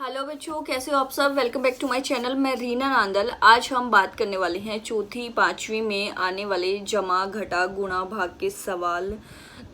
Hello बच्चों, कैसे हो आप सब। Welcome back to my channel. मैं रीना नांदल। आज हम बात करने वाले हैं चौथी पांचवी में आने वाले जमा घटा गुणा भाग के सवाल।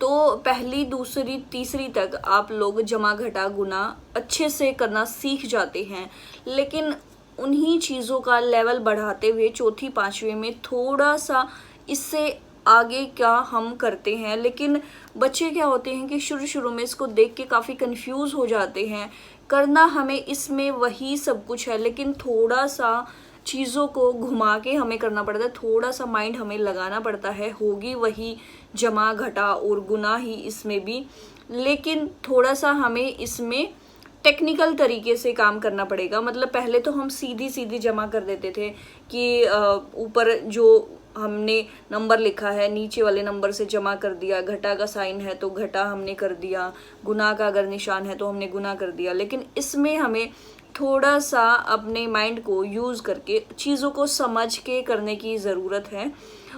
तो पहली दूसरी तीसरी तक आप लोग जमा घटा गुणा अच्छे से करना सीख जाते हैं, लेकिन उन्हीं चीज़ों का लेवल बढ़ाते हुए चौथी पांचवी में थोड़ा सा इससे आगे क्या हम करते हैं। लेकिन बच्चे क्या होते हैं कि शुरू शुरू में इसको देख के काफ़ी कंफ्यूज हो जाते हैं। करना हमें इसमें वही सब कुछ है, लेकिन थोड़ा सा चीज़ों को घुमा के हमें करना पड़ता है, थोड़ा सा माइंड हमें लगाना पड़ता है। होगी वही जमा घटा और गुना ही इसमें भी, लेकिन थोड़ा सा हमें इसमें टेक्निकल तरीके से काम करना पड़ेगा। मतलब पहले तो हम सीधी सीधी जमा कर देते थे कि ऊपर जो हमने नंबर लिखा है नीचे वाले नंबर से जमा कर दिया, घटा का साइन है तो घटा हमने कर दिया, गुना का अगर निशान है तो हमने गुना कर दिया। लेकिन इसमें हमें थोड़ा सा अपने माइंड को यूज़ करके चीज़ों को समझ के करने की ज़रूरत है,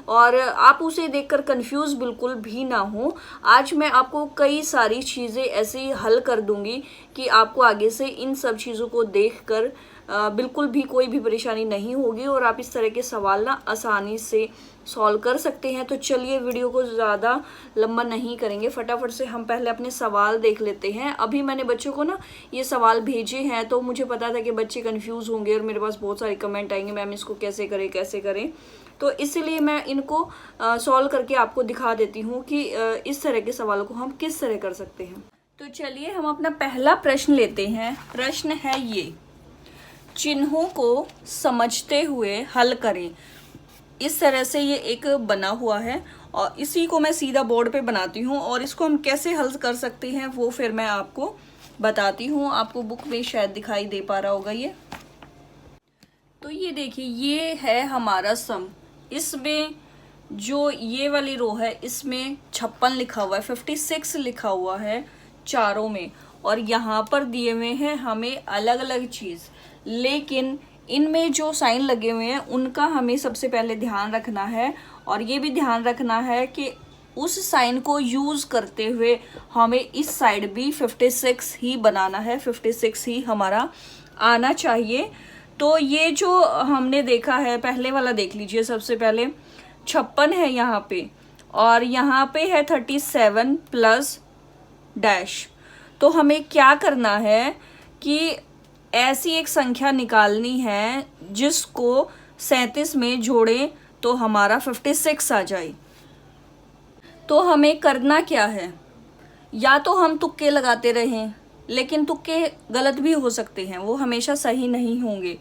और आप उसे देखकर कंफ्यूज बिल्कुल भी ना हो। आज मैं आपको कई सारी चीज़ें ऐसी हल कर दूंगी कि आपको आगे से इन सब चीज़ों को देखकर बिल्कुल भी कोई भी परेशानी नहीं होगी और आप इस तरह के सवाल ना आसानी से सॉल्व कर सकते हैं। तो चलिए वीडियो को ज़्यादा लंबा नहीं करेंगे, फटाफट से हम पहले अपने सवाल देख लेते हैं। अभी मैंने बच्चों को ना ये सवाल भेजे हैं, तो मुझे पता था कि बच्चे कंफ्यूज होंगे और मेरे पास बहुत सारे कमेंट आएंगे, मैम इसको कैसे करें कैसे करें। तो इसलिए मैं इनको सॉल्व करके आपको दिखा देती हूँ कि इस तरह के सवालों को हम किस तरह कर सकते हैं। तो चलिए हम अपना पहला प्रश्न लेते हैं। प्रश्न है ये, चिन्हों को समझते हुए हल करें। इस तरह से ये एक बना हुआ है और इसी को मैं सीधा बोर्ड पे बनाती हूँ, और इसको हम कैसे हल कर सकते हैं वो फिर मैं आपको बताती हूँ। आपको बुक में शायद दिखाई दे पा रहा होगा ये। तो ये देखिए, ये है हमारा सम। इसमें जो ये वाली रो है इसमें 56 लिखा हुआ है, 56 लिखा हुआ है चारों में, और यहाँ पर दिए हुए हैं हमें अलग अलग चीज़, लेकिन इनमें जो साइन लगे हुए हैं उनका हमें सबसे पहले ध्यान रखना है। और ये भी ध्यान रखना है कि उस साइन को यूज़ करते हुए हमें इस साइड भी 56 ही बनाना है, 56 ही हमारा आना चाहिए। तो ये जो हमने देखा है, पहले वाला देख लीजिए। सबसे पहले 56 है यहाँ पे, और यहाँ पे है 37 प्लस डैश। तो हमें क्या करना है कि ऐसी एक संख्या निकालनी है जिसको 37 में जोड़ें तो हमारा 56 आ जाए। तो हमें करना क्या है, या तो हम तुक्के लगाते रहें, लेकिन तुक्के गलत भी हो सकते हैं, वो हमेशा सही नहीं होंगे।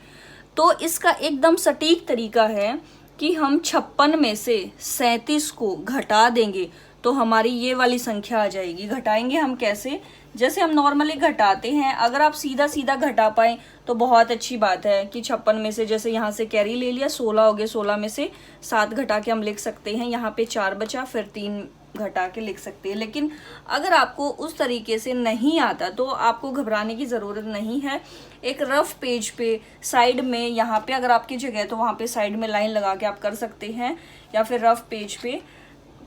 तो इसका एकदम सटीक तरीका है कि हम 56 में से 37 को घटा देंगे तो हमारी ये वाली संख्या आ जाएगी। घटाएंगे हम कैसे, जैसे हम नॉर्मली घटाते हैं। अगर आप सीधा सीधा घटा पाए तो बहुत अच्छी बात है कि 56 में से, जैसे यहाँ से कैरी ले लिया, 16 हो गए, 16 में से 7 घटा के हम लिख सकते हैं। यहाँ पे 4 बचा, फिर 3 घटा के लिख सकते हैं। लेकिन अगर आपको उस तरीके से नहीं आता तो आपको घबराने की ज़रूरत नहीं है। एक रफ पेज पे साइड में, यहाँ पे अगर आपकी जगह है तो वहाँ पे साइड में लाइन लगा के आप कर सकते हैं, या फिर रफ पेज पे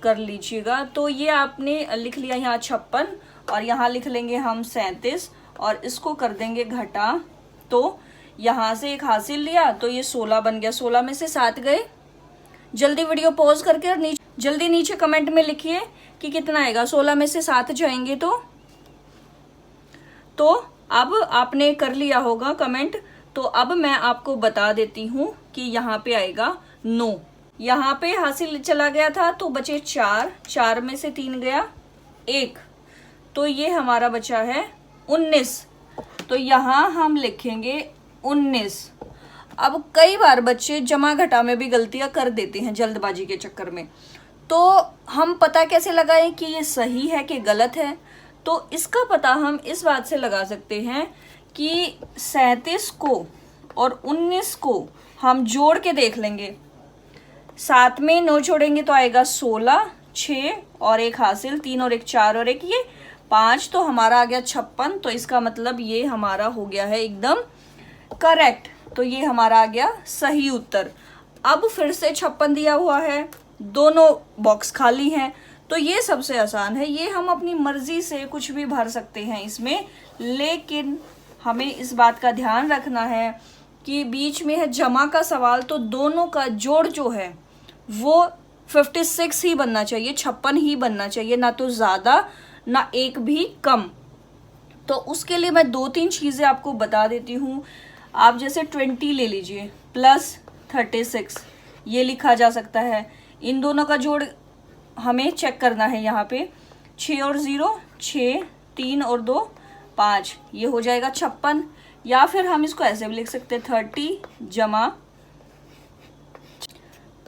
कर लीजिएगा। तो ये आपने लिख लिया यहाँ 56, और यहाँ लिख लेंगे हम 37, और इसको कर देंगे घटा। तो यहाँ से एक हासिल लिया तो ये 16 बन गया। 16 में से 7 गए। जल्दी वीडियो पॉज करके और जल्दी नीचे कमेंट में लिखिए कि कितना आएगा। 16 में से 7 जाएंगे तो अब आपने कर लिया होगा कमेंट। तो अब मैं आपको बता देती हूँ कि यहाँ पे आएगा 9। यहाँ पे हासिल चला गया था तो बचे 4, 4 में से 3 गया 1, तो ये हमारा बचा है 19। तो यहाँ हम लिखेंगे 19। अब कई बार बच्चे जमा घटा में भी गलतियां कर देते हैं जल्दबाजी के चक्कर में। तो हम पता कैसे लगाएं कि ये सही है कि गलत है? तो इसका पता हम इस बात से लगा सकते हैं कि 37 को और 19 को हम जोड़ के देख लेंगे। 7 में 9 जोड़ेंगे तो आएगा 16, 6 और 1 हासिल, 3 और 1 4 और 1 ये 5, तो हमारा आ गया 56। तो इसका मतलब ये हमारा हो गया है एकदम करेक्ट। तो ये हमारा आ गया सही उत्तर। अब फिर से 56 दिया हुआ है, दोनों बॉक्स खाली हैं, तो ये सबसे आसान है। ये हम अपनी मर्जी से कुछ भी भर सकते हैं इसमें, लेकिन हमें इस बात का ध्यान रखना है कि बीच में है जमा का सवाल, तो दोनों का जोड़ जो है वो 56 ही बनना चाहिए, 56 ही बनना चाहिए, ना तो ज़्यादा ना एक भी कम। तो उसके लिए मैं 2-3 चीज़ें आपको बता देती हूँ। आप जैसे 20 ले लीजिए प्लस 36, ये लिखा जा सकता है। इन दोनों का जोड़ हमें चेक करना है। यहाँ पे 6 और 0 6, 3 और 2 5, ये हो जाएगा 56। या फिर हम इसको ऐसे भी लिख सकते हैं 30 जमा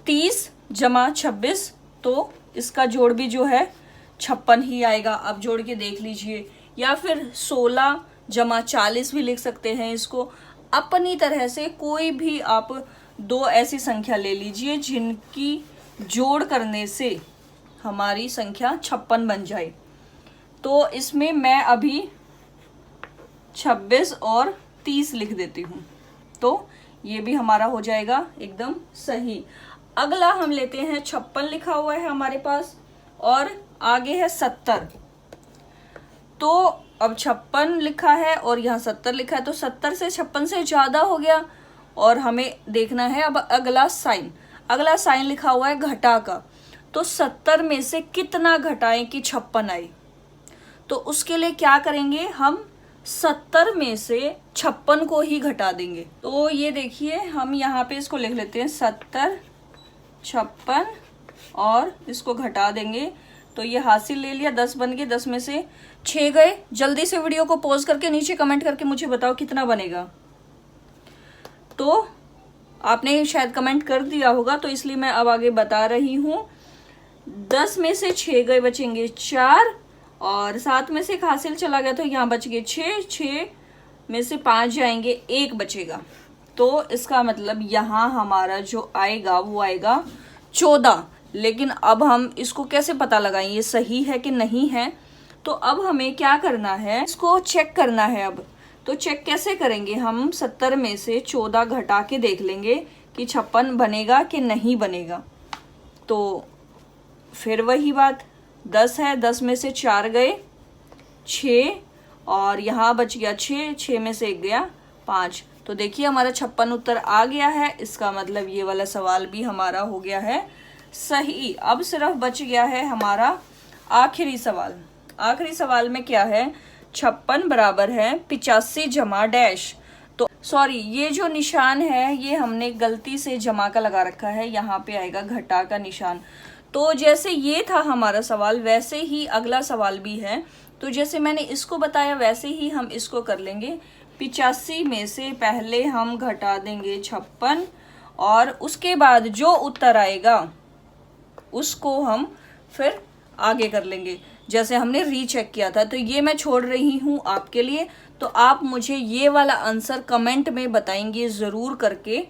30 जमा 26, तो इसका जोड़ भी जो है 56 ही आएगा। आप जोड़ के देख लीजिए। या फिर 16 जमा 40 भी लिख सकते हैं इसको। अपनी तरह से कोई भी आप दो ऐसी संख्या ले लीजिए जिनकी जोड़ करने से हमारी संख्या 56 बन जाए। तो इसमें मैं अभी 26 और 30 लिख देती हूँ, तो ये भी हमारा हो जाएगा एकदम सही। अगला हम लेते हैं 56 लिखा हुआ है हमारे पास और आगे है 70। तो अब 56 लिखा है और यहाँ 70 लिखा है, तो 70 से 56 से ज़्यादा हो गया और हमें देखना है अब अगला साइन। अगला साइन लिखा हुआ है घटा का, तो 70 में से कितना घटाएं कि 56 आए। तो उसके लिए क्या करेंगे, हम 70 में से 56 को ही घटा देंगे। तो ये देखिए हम यहाँ पे इसको लिख लेते हैं 70 56 और इसको घटा देंगे, तो ये हासिल ले लिया, 10 बन गए, 10 में से 6 गए। जल्दी से वीडियो को पॉज करके नीचे कमेंट करके मुझे बताओ कितना बनेगा। तो आपने शायद कमेंट कर दिया होगा, तो इसलिए मैं अब आगे बता रही हूँ। 10 में से 6 गए, बचेंगे 4 और 7 में से एक हासिल चला गया, तो यहाँ बच गए 6, 6 में से 5 जाएंगे, 1 बचेगा। तो इसका मतलब यहाँ हमारा जो आएगा वो आएगा 14। लेकिन अब हम इसको कैसे पता लगाएं ये सही है कि नहीं है। तो अब हमें क्या करना है, इसको चेक करना है। अब तो चेक कैसे करेंगे, हम 70 में से 14 घटा के देख लेंगे कि 56 बनेगा कि नहीं बनेगा। तो फिर वही बात, 10 है, 10 में से 4 गए 6 और यहाँ बच गया 6, 6 में से 1 गया 5। तो देखिए हमारा 56 उत्तर आ गया है। इसका मतलब ये वाला सवाल भी हमारा हो गया है सही। अब सिर्फ बच गया है हमारा आखिरी सवाल। आखिरी सवाल में क्या है, 56 बराबर है 85 जमा डैश। तो सॉरी, ये जो निशान है ये हमने गलती से जमा का लगा रखा है, यहाँ पे आएगा घटा का निशान। तो जैसे ये था हमारा सवाल वैसे ही अगला सवाल भी है। तो जैसे मैंने इसको बताया वैसे ही हम इसको कर लेंगे। 85 में से पहले हम घटा देंगे 56 और उसके बाद जो उत्तर आएगा उसको हम फिर आगे कर लेंगे जैसे हमने रीचेक किया था। तो ये मैं छोड़ रही हूँ आपके लिए। तो आप मुझे ये वाला आंसर कमेंट में बताएंगे ज़रूर करके।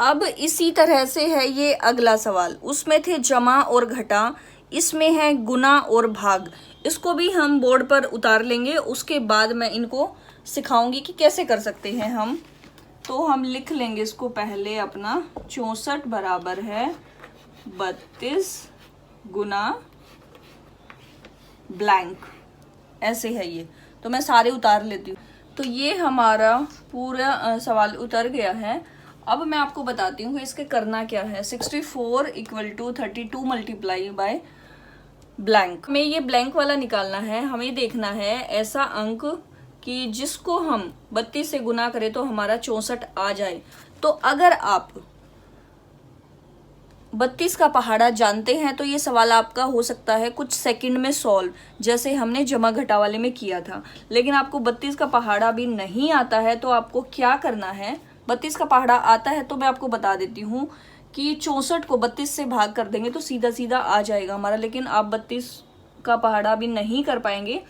अब इसी तरह से है ये अगला सवाल, उसमें थे जमा और घटा, इसमें है गुना और भाग। इसको भी हम बोर्ड पर उतार लेंगे, उसके बाद मैं इनको सिखाऊंगी कि कैसे कर सकते हैं हम। तो हम लिख लेंगे इसको पहले अपना 64 बराबर है 32 गुना ब्लैंक, ऐसे है ये। तो मैं सारे उतार लेती हूँ। तो ये हमारा पूरा सवाल उतर गया है। अब मैं आपको बताती हूँ कि इसके करना क्या है। 64 equal to 32 multiply by blank. हमें ये ब्लैंक वाला निकालना है। हमें देखना है ऐसा अंक कि जिसको हम 32 से गुना करें तो हमारा 64 आ जाए। तो अगर आप 32 का पहाड़ा जानते हैं तो ये सवाल आपका हो सकता है कुछ सेकंड में सॉल्व, जैसे हमने जमा घटा वाले में किया था। लेकिन आपको 32 का पहाड़ा भी नहीं आता है तो आपको क्या करना है, 32 का पहाड़ा आता है तो मैं आपको बता देती हूँ कि 64 को 32 से भाग कर देंगे तो सीधा सीधा आ जाएगा हमारा। लेकिन आप 32 का पहाड़ा भी नहीं कर पाएंगे,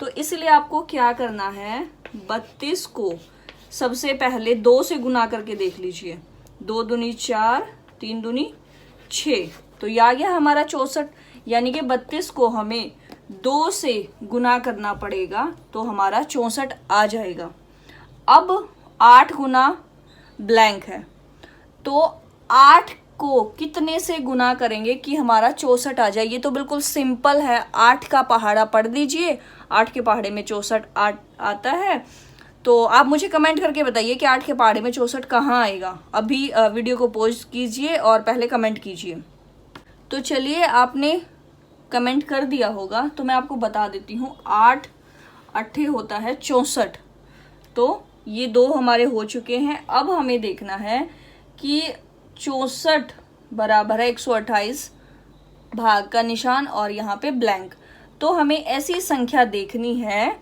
तो इसलिए आपको क्या करना है, 32 को सबसे पहले 2 से गुना करके देख लीजिए। 2 दूनी 4, 3 दूनी 6, तो ये आ गया हमारा 64। यानी कि 32 को हमें 2 से गुना करना पड़ेगा तो हमारा 64 आ जाएगा। अब 8 गुना ब्लैंक है, तो 8 को कितने से गुना करेंगे कि हमारा 64 आ जाए। ये तो बिल्कुल सिंपल है। 8 का पहाड़ा पढ़ दीजिए, 8 के पहाड़े में 64 आता है। तो आप मुझे कमेंट करके बताइए कि 8 के पहाड़े में 64 कहाँ आएगा। अभी वीडियो को पॉज कीजिए और पहले कमेंट कीजिए। तो चलिए, आपने कमेंट कर दिया होगा तो मैं आपको बता देती हूँ। 8 8 होता है 64। तो ये 2 हमारे हो चुके हैं। अब हमें देखना है कि 64 बराबर है 128, भाग का निशान और यहाँ पे ब्लैंक। तो हमें ऐसी संख्या देखनी है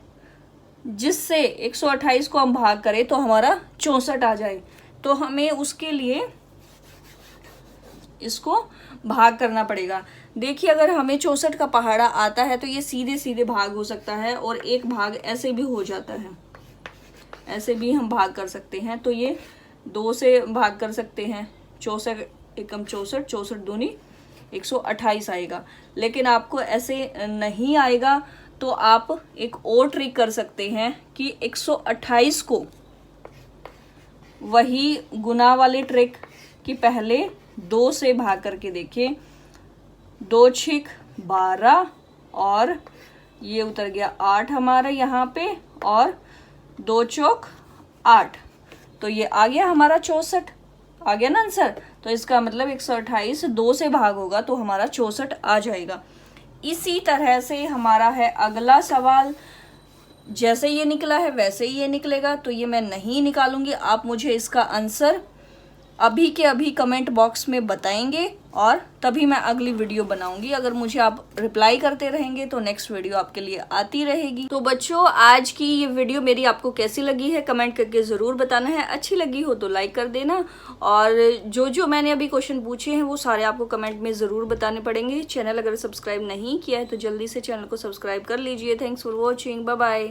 जिससे 128 को हम भाग करें तो हमारा 64 आ जाए। तो हमें उसके लिए इसको भाग करना पड़ेगा। देखिए, अगर हमें 64 का पहाड़ा आता है तो ये सीधे सीधे भाग हो सकता है और एक भाग ऐसे भी हो जाता है, ऐसे भी हम भाग कर सकते हैं। तो ये 2 से भाग कर सकते हैं। 64 एकम 64, 64 दूनी 128 आएगा। लेकिन आपको ऐसे नहीं आएगा तो आप एक और ट्रिक कर सकते हैं कि 128 को वही गुना वाली ट्रिक कि पहले 2 से भाग करके देखिए। 2 छिक 12 और ये उतर गया 8 हमारा यहाँ पे, और 2 चौक 8। तो ये आ गया हमारा 64, आ गया ना आंसर। तो इसका मतलब 128 2 से भाग होगा तो हमारा 64 आ जाएगा। इसी तरह से हमारा है अगला सवाल। जैसे ये निकला है वैसे ही ये निकलेगा, तो ये मैं नहीं निकालूंगी। आप मुझे इसका आंसर अभी के अभी कमेंट बॉक्स में बताएंगे और तभी मैं अगली वीडियो बनाऊंगी। अगर मुझे आप रिप्लाई करते रहेंगे तो नेक्स्ट वीडियो आपके लिए आती रहेगी। तो बच्चों, आज की ये वीडियो मेरी आपको कैसी लगी है कमेंट करके ज़रूर बताना है। अच्छी लगी हो तो लाइक कर देना, और जो मैंने अभी क्वेश्चन पूछे हैं वो सारे आपको कमेंट में ज़रूर बताने पड़ेंगे। चैनल अगर सब्सक्राइब नहीं किया है तो जल्दी से चैनल को सब्सक्राइब कर लीजिए। Thanks for watching, bye bye.